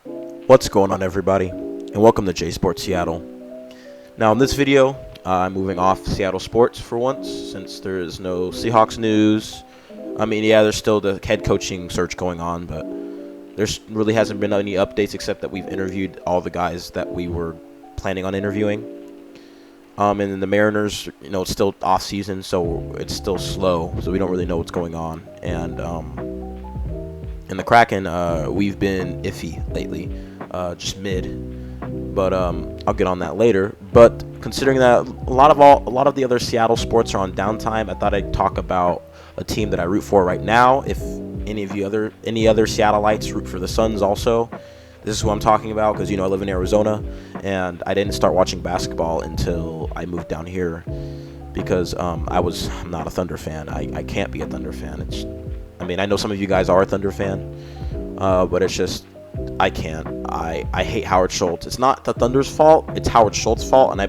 What's going on, everybody, and welcome to J Sports Seattle. Now in this video, I'm moving off Seattle sports for once, since there is no Seahawks news. I mean, yeah, there's still the head coaching search going on, but there's really hasn't been any updates except that we've interviewed all the guys that we were planning on interviewing. And then the Mariners, it's still off season, so it's still slow, so we don't really know what's going on. And in the Kraken, we've been iffy lately, just mid. But I'll get on that later. But considering that a lot of the other Seattle sports are on downtime, I thought I'd talk about a team that I root for right now. If any other Seattleites root for the Suns also, this is who I'm talking about, because I live in Arizona, and I didn't start watching basketball until I moved down here, because I'm not a Thunder fan. I can't be a Thunder fan. I know some of you guys are a Thunder fan, but it's just I can't. I hate Howard Schultz. It's not the Thunder's fault. It's Howard Schultz's fault, and I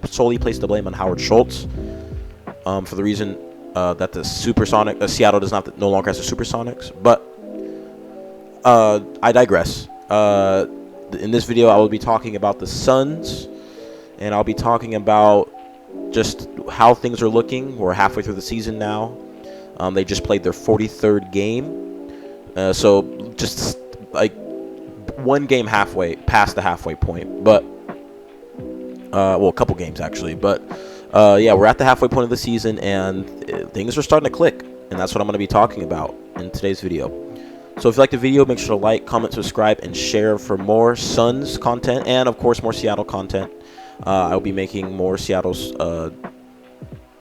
solely place the blame on Howard Schultz for the reason that the Seattle no longer has the Supersonics. But I digress. In this video, I will be talking about the Suns, and I'll be talking about just how things are looking. We're halfway through the season now. They just played their 43rd game, so just like one game halfway past the halfway point. But a couple games actually. But yeah, we're at the halfway point of the season, and things are starting to click, and that's what I'm going to be talking about in today's video. So if you like the video, make sure to like, comment, subscribe, and share for more Suns content, and of course more Seattle content. I'll be making more Seattle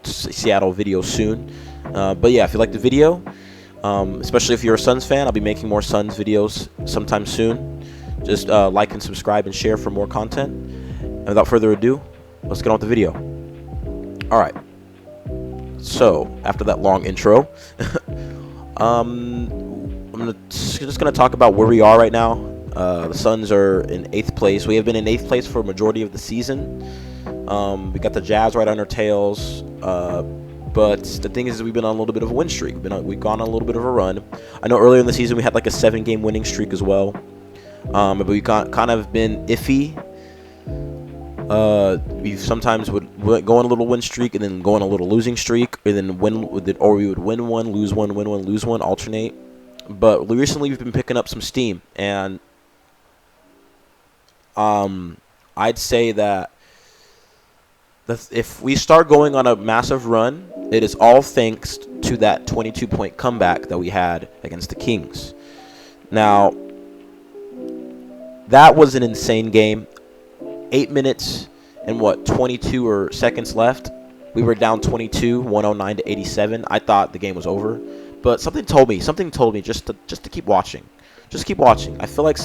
videos soon. But yeah, if you like the video, especially if you're a Suns fan, I'll be making more Suns videos sometime soon. Just like and subscribe and share for more content. And without further ado, let's get on with the video. Alright. So, after that long intro, I'm just gonna talk about where we are right now. The Suns are in 8th place. We have been in 8th place for a majority of the season. We got the Jazz right on our tails. But the thing is, we've been on a little bit of a win streak. We've gone on a little bit of a run. I know earlier in the season we had like a 7-game winning streak as well. But we kind of been iffy. We sometimes would go on a little win streak and then go on a little losing streak, and then we would win one, lose one, win one, lose one, alternate. But recently we've been picking up some steam, and I'd say that if we start going on a massive run, it is all thanks to that 22-point comeback that we had against the Kings. Now, that was an insane game. 8 minutes and 22 seconds left. We were down 22, 109 to 87. I thought the game was over, but something told me just to keep watching. Just keep watching. I feel like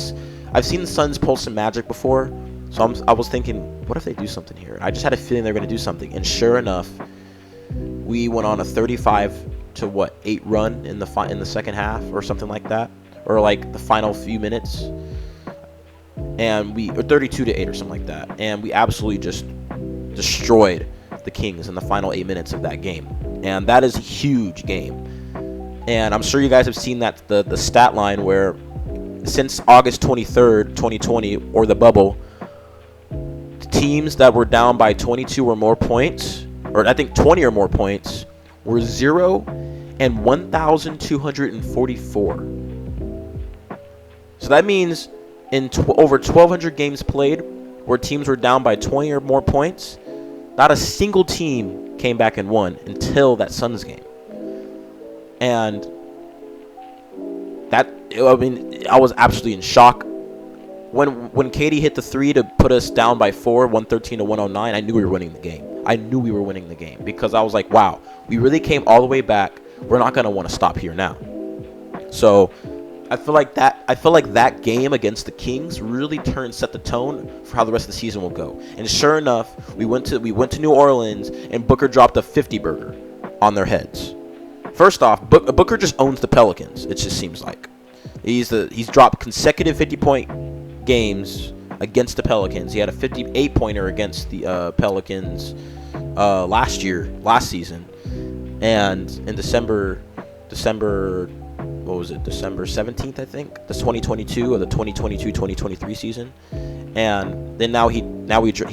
I've seen the Suns pull some magic before, so I was thinking, what if they do something here? I just had a feeling they're going to do something, and sure enough, we went on a 35-8 run in the second half or something like that, or like the final few minutes. And or 32-8 or something like that, and we absolutely just destroyed the Kings in the final 8 minutes of that game, and that is a huge game. And I'm sure you guys have seen that the stat line where since August 23rd, 2020, or the bubble, teams that were down by 22 or more points, or I think 20 or more points, were 0 and 1,244. So that means in over 1,200 games played where teams were down by 20 or more points, not a single team came back and won until that Suns game. And I was absolutely in shock. When Katie hit the 3 to put us down by 4, 113 to 109, I knew we were winning the game. Because I was like, wow, we really came all the way back. We're not going to want to stop here now. So I feel like that game against the Kings really set the tone for how the rest of the season will go. And sure enough, we went to New Orleans, and Booker dropped a 50-burger on their heads. First off, Booker just owns the Pelicans. It just seems like he's dropped consecutive 50-point games against the Pelicans. He had a 58-pointer against the Pelicans last season, and in December what was it, December 17th, I think, that's 2022 or the 2022-2023 season. And then now he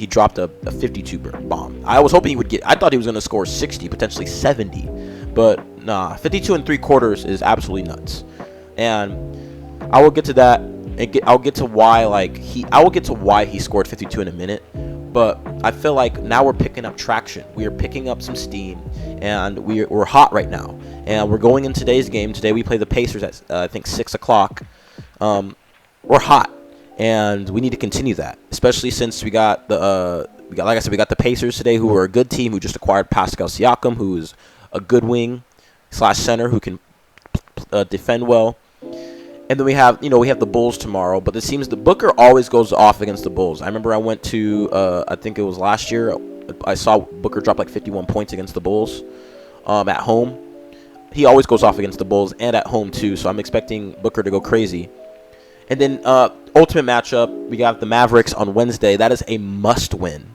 dropped a 52 bomb. I was hoping he would get. I thought he was going to score 60, potentially 70, but nah, 52 and 3/4 is absolutely nuts. And I will get to that. I'll get to why he scored 52 in a minute. But I feel like now we're picking up traction. We are picking up some steam, and we're hot right now. And we're going in today's game. Today we play the Pacers at I think 6 o'clock. We're hot, and we need to continue that, especially since we got like I said, we got the Pacers today, who are a good team, who just acquired Pascal Siakam, who is a good wing / center who can defend well. And then we have the Bulls tomorrow, but it seems the Booker always goes off against the Bulls. I remember I went to, I think it was last year, I saw Booker drop like 51 points against the Bulls at home. He always goes off against the Bulls and at home too, so I'm expecting Booker to go crazy. And then ultimate matchup, we got the Mavericks on Wednesday. That is a must win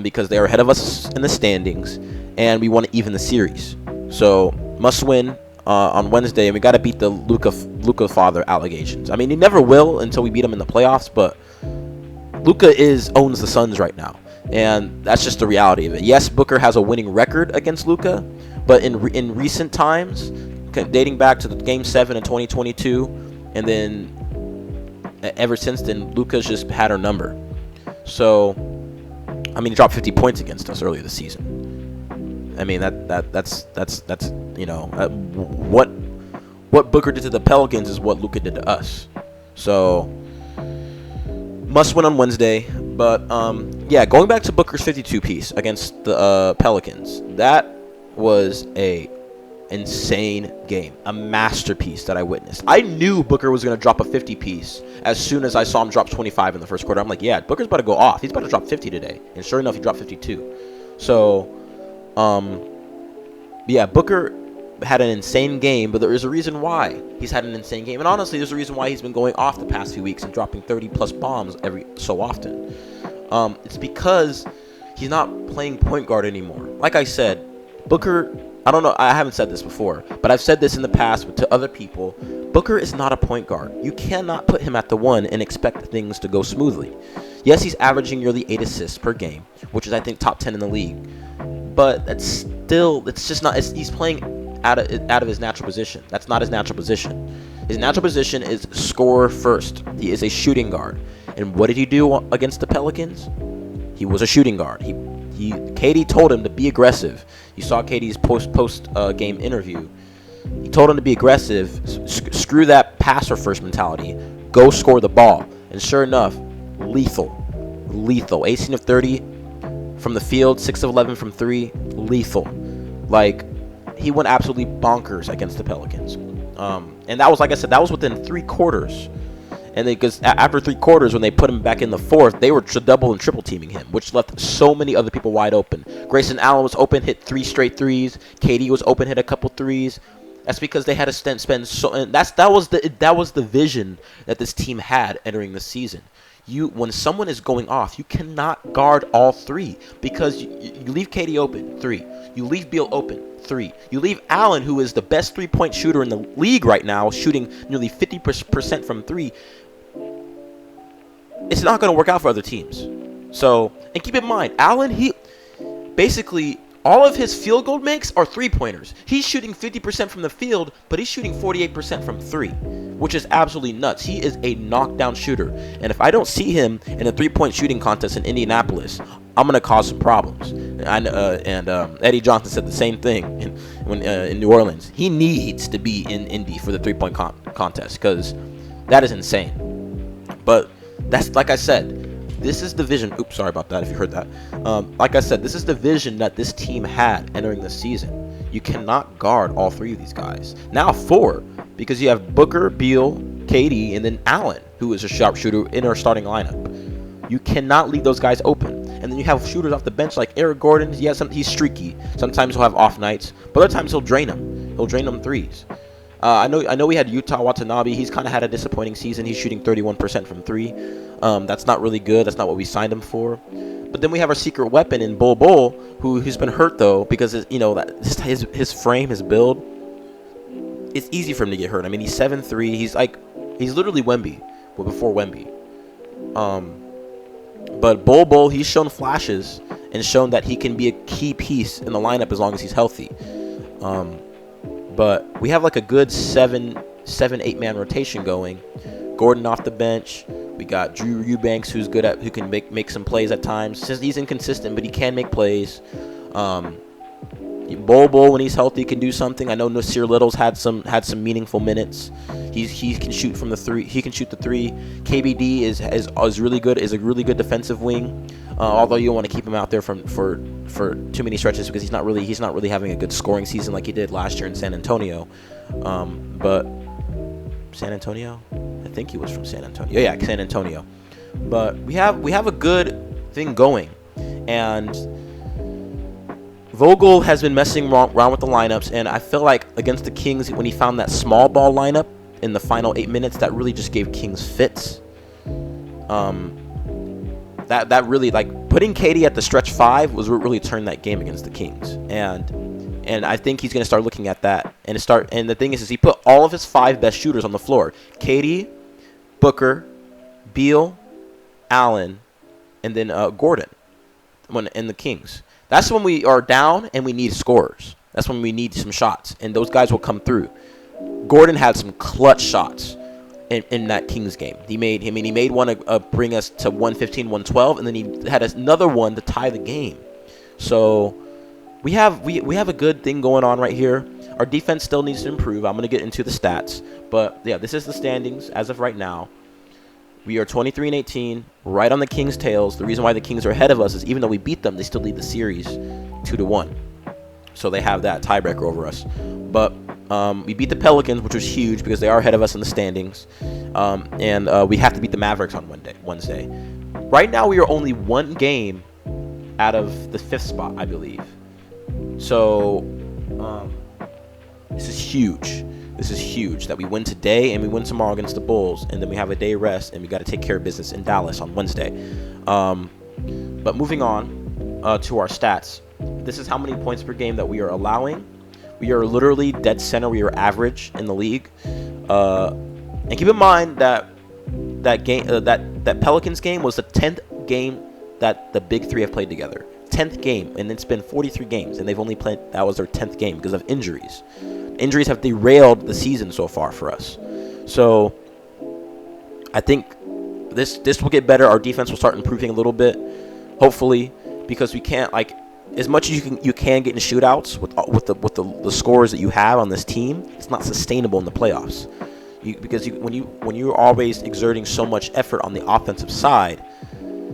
because they are ahead of us in the standings, and we want to even the series. So must win. On Wednesday, and we got to beat the Luka father allegations. I mean, he never will until we beat him in the playoffs, but Luka owns the Suns right now, and that's just the reality of it. Yes, Booker has a winning record against Luka, but in recent times, dating back to the Game 7 in 2022, and then ever since then, Luka's just had her number. So, I mean, he dropped 50 points against us earlier this season. I mean that's what Booker did to the Pelicans is what Luka did to us. So must win on Wednesday. But yeah, going back to Booker's 52 piece against the Pelicans, that was a insane game, a masterpiece that I witnessed. I knew Booker was going to drop a 50 piece as soon as I saw him drop 25 in the first quarter. I'm like, yeah, Booker's about to go off. He's about to drop 50 today, and sure enough, he dropped 52. So. Yeah, Booker had an insane game, but there is a reason why he's had an insane game. And honestly, there's a reason why he's been going off the past few weeks and dropping 30-plus bombs every so often. It's because he's not playing point guard anymore. Like I said, Booker, I don't know, I haven't said this before, but I've said this in the past to other people. Booker is not a point guard. You cannot put him at the 1 and expect things to go smoothly. Yes, he's averaging nearly 8 assists per game, which is, I think, top 10 in the league. But it's just not. He's playing out of his natural position. That's not his natural position. His natural position is scorer first. He is a shooting guard. And what did he do against the Pelicans? He was a shooting guard. KD told him to be aggressive. You saw KD's post game interview. He told him to be aggressive. Screw that passer first mentality. Go score the ball. And sure enough, lethal. 18 of 30. From the field, 6 of 11 from 3, lethal. Like, he went absolutely bonkers against the Pelicans. And that was, like I said, that was within 3 quarters. And because after 3 quarters, when they put him back in the fourth, they were double and triple teaming him, which left so many other people wide open. Grayson Allen was open, hit 3 straight threes. KD was open, hit a couple threes. That's because they had to spend so. And that was the vision that this team had entering the season. When someone is going off, you cannot guard all 3 because you leave KD open, 3. You leave Beal open, 3. You leave Allen, who is the best 3-point shooter in the league right now, shooting nearly 50% from 3. It's not going to work out for other teams. So, and keep in mind, Allen, he basically all of his field goal makes are 3-pointers. He's shooting 50% from the field, but he's shooting 48% from 3, which is absolutely nuts. He is a knockdown shooter. And if I don't see him in a 3-point shooting contest in Indianapolis, I'm going to cause some problems. And Eddie Johnson said the same thing in New Orleans. He needs to be in Indy for the 3-point contest because that is insane. But that's, like I said, this is the vision. Oops, sorry about that if you heard that. Like I said, this is the vision that this team had entering the season. You cannot guard all 3 of these guys. Now 4, because you have Booker, Beal, KD, and then Allen, who is a sharpshooter in our starting lineup. You cannot leave those guys open. And then you have shooters off the bench like Eric Gordon. Yes, he's streaky. Sometimes he'll have off nights, but other times he'll drain them. He'll drain them threes. I know we had Utah Watanabe. He's kind of had a disappointing season. He's shooting 31% from 3. That's not really good. That's not what we signed him for. But then we have our secret weapon in who's been hurt though because his frame, his build, it's easy for him to get hurt. I mean, he's 7'3". He's literally Wemby, well, before Wemby. But Bol, he's shown flashes and shown that he can be a key piece in the lineup as long as he's healthy. But we have like a good 8-man rotation going. Gordon off the bench. We got Drew Eubanks, who can make some plays at times. Since he's inconsistent, but he can make plays. Bol, when he's healthy, can do something. I know Nasir Little's had some meaningful minutes. He can shoot from the three. He can shoot the three. KBD is really good. Is a really good defensive wing. Although you don't want to keep him out there for too many stretches because he's not really having a good scoring season like he did last year in San Antonio. But San Antonio, I think he was from San Antonio. Yeah, San Antonio. But we have a good thing going, and Vogel has been messing around with the lineups, and I feel like against the Kings, when he found that small ball lineup in the final 8 minutes, that really just gave Kings fits. That really, like, putting KD at the stretch 5 was what really turned that game against the Kings, and I think he's going to start looking at that and the thing is he put all of his 5 best shooters on the floor: KD, Booker, Beal, Allen, and then Gordon in the Kings. That's when we are down and we need scorers. That's when we need some shots, and those guys will come through. Gordon had some clutch shots in that Kings game. He made one to bring us to 115, 112, and then he had another one to tie the game. So we have a good thing going on right here. Our defense still needs to improve. I'm going to get into the stats, but yeah, this is the standings as of right now. We are 23-18, right on the Kings' tails. The reason why the Kings are ahead of us is even though we beat them, they still lead the series 2-1. So they have that tiebreaker over us. But we beat the Pelicans, which was huge because they are ahead of us in the standings. And we have to beat the Mavericks on Wednesday. Right now, we are only 1 game out of the 5th spot, I believe. So this is huge. This is huge that we win today and we win tomorrow against the Bulls, and then we have a day rest and we got to take care of business in Dallas on Wednesday. But moving on to our stats, this is how many points per game that we are allowing. We are literally dead center. We are average in the league. And keep in mind that that Pelicans game was the 10th game that the big three have played together. 10th game, and it's been 43 games, and they've only played, that was their 10th game because of injuries. Injuries have derailed the season so far for us. So I think this will get better. Our defense will start improving a little bit, hopefully, because we can't, like, as much as you can get in shootouts with the scores that you have on this team, it's not sustainable in the playoffs. When you're always exerting so much effort on the offensive side,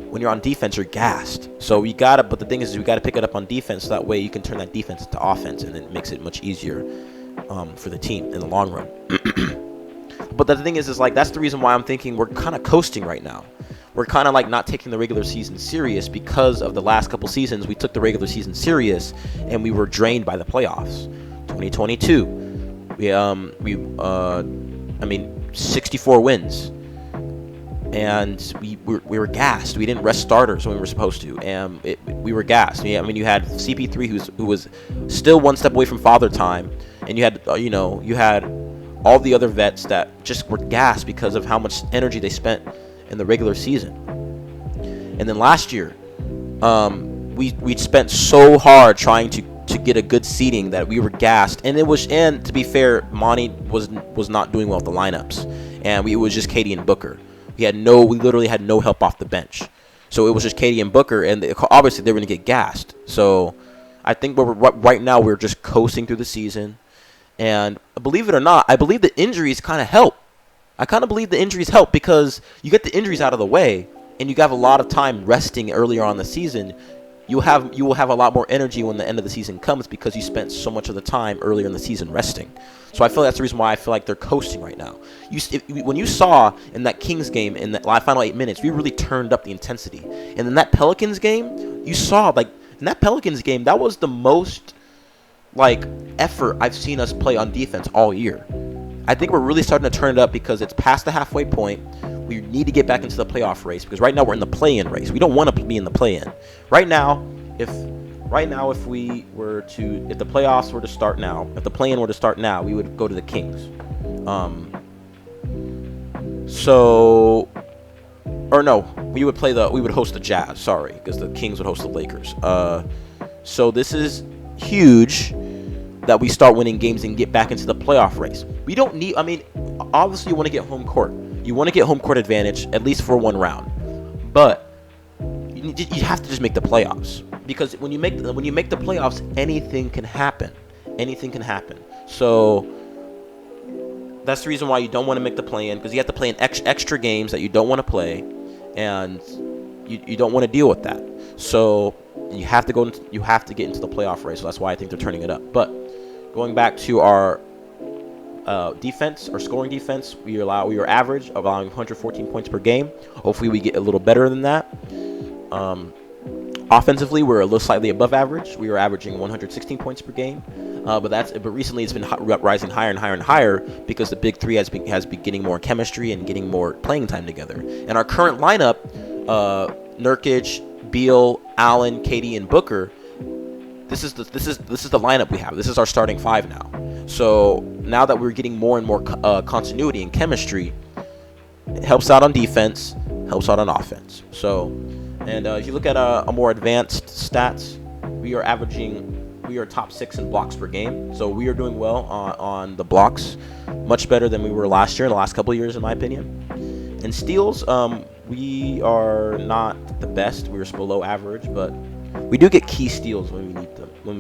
when you're on defense, you're gassed. So but the thing is we got to pick it up on defense, so that way you can turn that defense into offense, and it makes it much easier for the team in the long run. But the thing is like, that's the reason why I'm thinking we're kind of coasting right now. We're kind of like not taking the regular season serious because of the last couple seasons. We took the regular season serious and we were drained by the playoffs. 2022, 64 wins. And we were gassed. We didn't rest starters when we were supposed to, and we were gassed. Yeah, I mean, you had CP3 who was still one step away from father time, and you had you had all the other vets that just were gassed because of how much energy they spent in the regular season. And then last year, we spent so hard trying to get a good seeding that we were gassed, and to be fair, Monty was not doing well with the lineups, and it was just KD and Booker. We literally had no help off the bench. So it was just KD and Booker, and obviously they were going to get gassed. So I think right now we're just coasting through the season. And believe it or not, I believe the injuries kind of help. I kind of believe the injuries help because you get the injuries out of the way, and you have a lot of time resting earlier on in the season. You will have a lot more energy when the end of the season comes because you spent so much of the time earlier in the season resting. So I feel that's the reason why I feel like they're coasting right now. When you saw in that Kings game in the final 8 minutes, we really turned up the intensity. And in that Pelicans game, you saw, like, in that Pelicans game, that was the most, like, effort I've seen us play on defense all year. I think we're really starting to turn it up because it's past the halfway point. We need to get back into the playoff race because right now we're in the play-in race. We don't want to be in the play-in. Right now, if right now, if the playoffs were to start now, if the play-in were to start now, we would go to the Kings. Or no, we would host the Jazz. Sorry, because the Kings would host the Lakers. So this is huge that we start winning games and get back into the playoff race. We don't need. I mean, obviously you want to get home court. You want to get home court advantage at least for one round, but you have to just make the playoffs, because when you make the playoffs, anything can happen. Anything can happen. So that's the reason why you don't want to make the play-in, because you have to play in extra games that you don't want to play, and you don't want to deal with that. So you have to get into the playoff race. So that's why I think they're turning it up. But going back to our defense, our scoring defense, we are average, allowing 114 points per game. Hopefully we get a little better than that. Offensively, we're a little slightly above average. We are averaging 116 points per game, but recently it's been rising higher and higher and higher, because the big three has been getting more chemistry and getting more playing time together. And our current lineup, Nurkic, Beal, Allen, KD, and Booker. This is the lineup we have. This is our starting five now. So now that we're getting more and more continuity and chemistry, it helps out on defense, helps out on offense. So, and if you look at a more advanced stats, we are top 6 in blocks per game. So we are doing well on the blocks, much better than we were last year, in the last couple of years, in my opinion. And steals, we are not the best. We're below average, but we do get key steals when we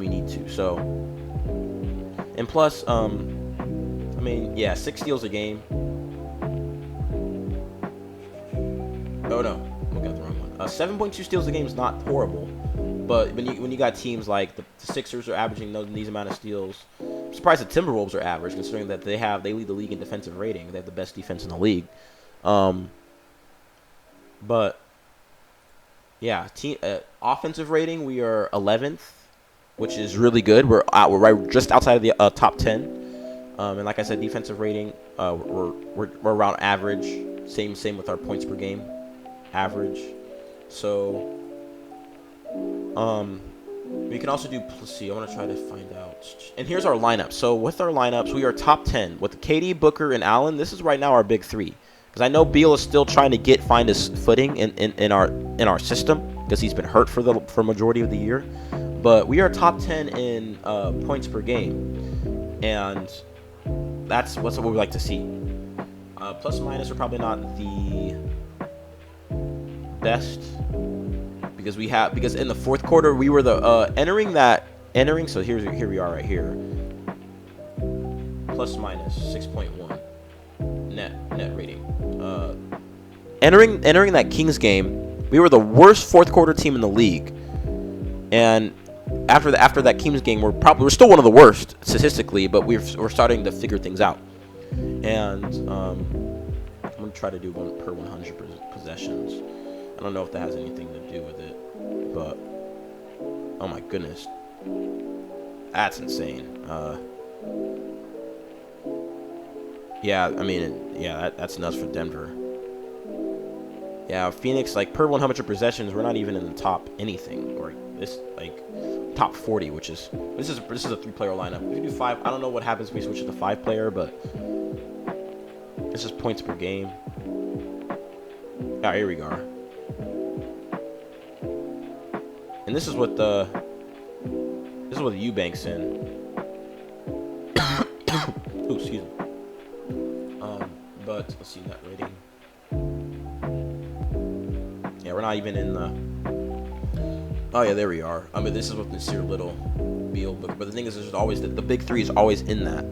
need to. So, and plus, 6 steals a game. Oh no, I got the wrong one. 7.2 steals a game is not horrible, but when you got teams like the Sixers are averaging these amount of steals, I'm surprised the Timberwolves are average, considering that they lead the league in defensive rating. They have the best defense in the league. But yeah, offensive rating, we are 11th, which is really good. We're right just outside of the top 10. And like I said, defensive rating, we're around average. Same with our points per game, average. So we can also do. Let's see. I want to try to find out. And here's our lineup. So with our lineups, we are top 10 with KD, Booker, and Allen. This is right now our big three. Because I know Beal is still trying to find his footing in our system, because he's been hurt for majority of the year. But we are top 10 in points per game, and that's what we like to see. Plus minus are probably not the best, because in the fourth quarter we were the entering. So here we are right here. Plus minus 6.1 net rating. Entering that Kings game, we were the worst fourth quarter team in the league, and after that Kings game, we're still one of the worst statistically, but we're starting to figure things out. And I'm gonna try to do 1 per 100 possessions. I don't know if that has anything to do with it, but oh my goodness, that's insane. That's nuts for Denver. Yeah, Phoenix, like, per 100 possessions, we're not even in the top anything, or top 40, which is this is a 3-player lineup. If we do 5, I don't know what happens if we switch to the 5-player, but this is points per game. Here we go. And this is what Eubank's in. Ooh, excuse me. But let's see, net rating. Yeah, we're not even in the. Oh yeah, there we are. I mean, this is with Nasir Little, Beal, but the thing is, there's always the big three is always in that.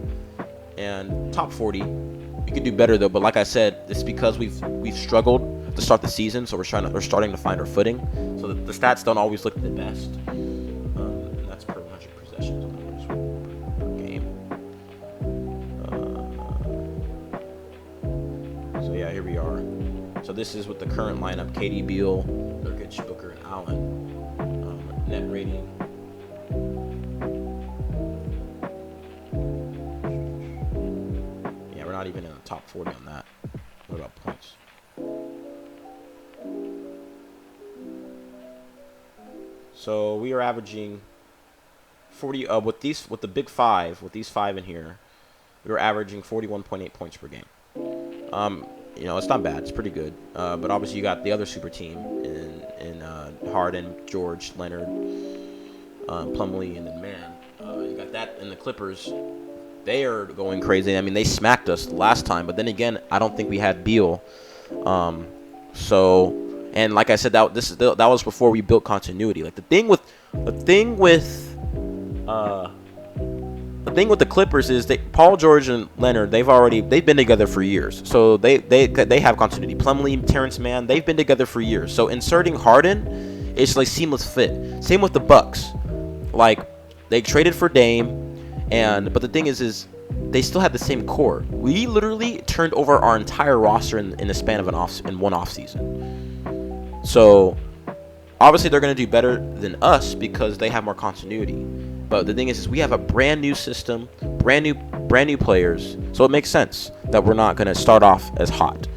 And top 40, we could do better though. But like I said, it's because we've struggled to start the season, so we're starting to find our footing. So the stats don't always look the best. And that's per 100 possessions per game. So yeah, here we are. So this is with the current lineup: KD, Beal, Nurkic, Booker, and Allen. Net rating. Yeah, we're not even in the top 40 on that. What about points? So we are averaging 40 with the big five, with these five in here. We were averaging 41.8 points per game. It's not bad. It's pretty good. But obviously you got the other super team in Harden, George, Leonard, Plumlee, and then you got that in the Clippers. They are going crazy. I mean, they smacked us last time, but then again, I don't think we had Beal. And like I said, that was before we built continuity. Like the thing with the Clippers is Paul George and Leonard, they've been together for years, so they have continuity. Plumlee, Terrence Mann, they've been together for years. So inserting Harden is like seamless fit. Same with the Bucks. Like they traded for Dame. But the thing is they still have the same core. We literally turned over our entire roster in the span of one off season. So obviously they're going to do better than us because they have more continuity. But the thing is we have a brand new system, brand new players. So it makes sense that we're not going to start off as hot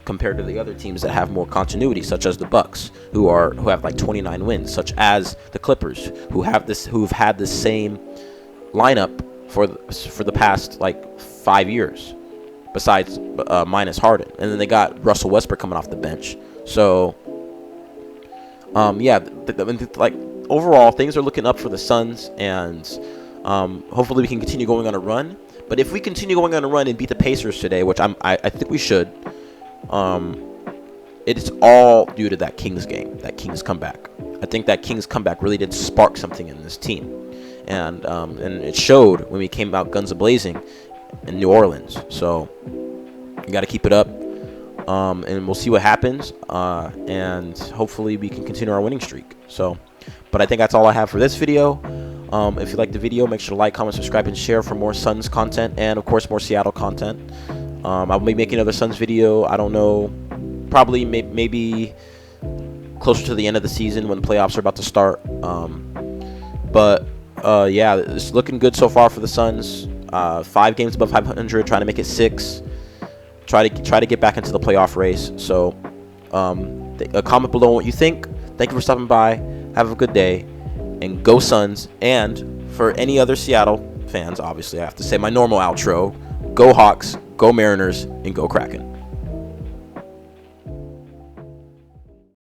compared to the other teams that have more continuity, such as the Bucks, who have like 29 wins, such as the Clippers, who've had the same lineup for the past like 5 years, besides minus Harden, and then they got Russell Westbrook coming off the bench. So like overall things are looking up for the Suns, and hopefully we can continue going on a run. But if we continue going on a run and beat the Pacers today, which I think we should, it's all due to that Kings game, that Kings comeback. I think that Kings comeback really did spark something in this team. And it showed when we came out guns a-blazing in New Orleans. So you got to keep it up, and we'll see what happens. And hopefully we can continue our winning streak. But I think that's all I have for this video. If you like the video, make sure to like, comment, subscribe, and share for more Suns content, and of course more Seattle content. I'll be making another Suns video. I don't know, probably maybe closer to the end of the season when the playoffs are about to start. Yeah, it's looking good so far for the Suns. 5 games above 500, trying to make it 6. Try to get back into the playoff race. So, comment below what you think. Thank you for stopping by. Have a good day, and go Suns. And for any other Seattle fans, obviously I have to say my normal outro: go Hawks, go Mariners, and go Kraken.